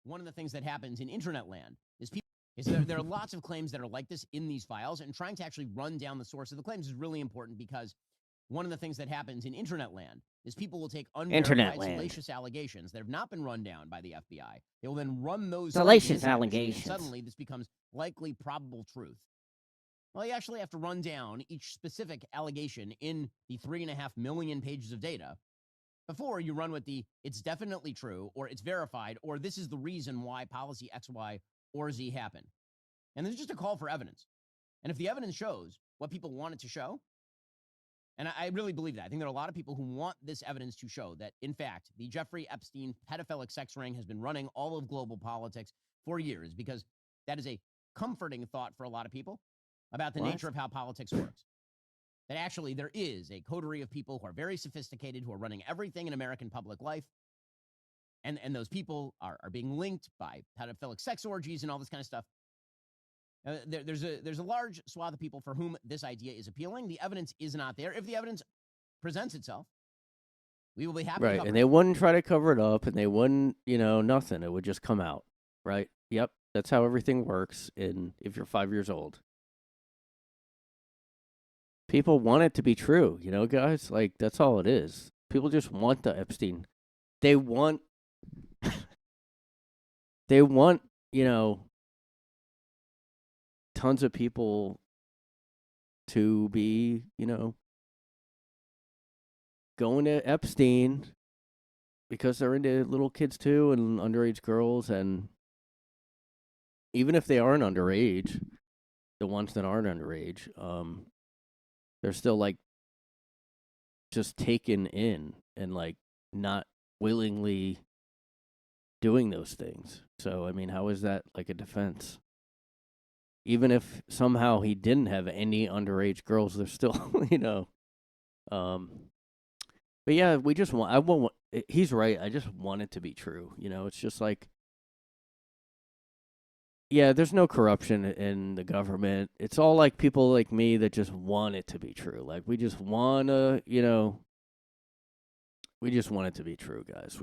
one of the things that happens in internet land is there are lots of claims that are like this in these files, and trying to actually run down the source of the claims is really important, because one of the things that happens in internet land is people will take unverified, salacious allegations that have not been run down by the FBI. They will then run those salacious allegations. Suddenly, this becomes likely probable truth. Well, you actually have to run down each specific allegation in the 3.5 million pages of data before you run with the "it's definitely true" or "it's verified" or "this is the reason why policy X, Y, or Z happened." And there's just a call for evidence. And if the evidence shows what people want it to show, and I really believe that. I think there are a lot of people who want this evidence to show that, in fact, the Jeffrey Epstein pedophilic sex ring has been running all of global politics for years, because that is a comforting thought for a lot of people about the nature of how politics works. That actually there is a coterie of people who are very sophisticated, who are running everything in American public life. And those people are being linked by pedophilic sex orgies and all this kind of stuff. There's a large swath of people for whom this idea is appealing. The evidence is not there. If the evidence presents itself, we will be happy to cover and they wouldn't try to cover it up, and they wouldn't, nothing. It would just come out, right? Yep, that's how everything works if you're 5 years old. People want it to be true, guys? Like, that's all it is. People just want the Epstein. They want, tons of people to be, going to Epstein because they're into little kids too and underage girls. And even if they aren't underage, the ones that aren't underage, they're still like just taken in and like not willingly doing those things. So, I mean, how is that like a defense? Even if somehow he didn't have any underage girls, they're still, But yeah, he's right. I just want it to be true. It's just like, yeah, there's no corruption in the government. It's all like people like me that just want it to be true. Like, we just want to, we just want it to be true, guys.